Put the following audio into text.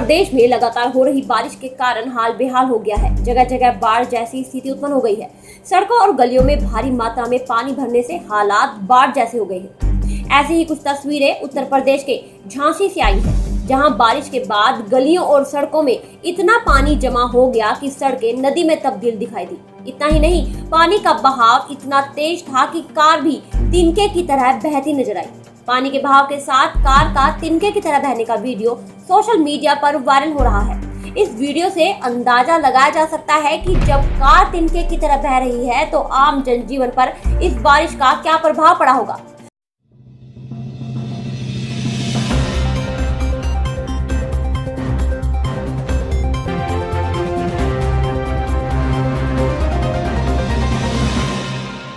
प्रदेश में लगातार हो रही बारिश के कारण हाल बेहाल हो गया है। जगह जगह बाढ़ जैसी स्थिति उत्पन्न हो गई है। सड़कों और गलियों में भारी मात्रा में पानी भरने से हालात बाढ़ जैसे हो गए हैं। ऐसी ही कुछ तस्वीरें उत्तर प्रदेश के झांसी से आई है, जहां बारिश के बाद गलियों और सड़कों में इतना पानी जमा हो गया कि सड़कें नदी में तब्दील दिखाई दी। इतना ही नहीं, पानी का बहाव इतना तेज था कि कार भी तिनके की तरह बहती नजर आई। पानी के बहाव के साथ कार का तिनके की तरह बहने का वीडियो सोशल मीडिया पर वायरल हो रहा है। इस वीडियो से अंदाजा लगाया जा सकता है कि जब कार तिनके की तरह बह रही है तो आम जनजीवन पर इस बारिश का क्या प्रभाव पड़ा होगा।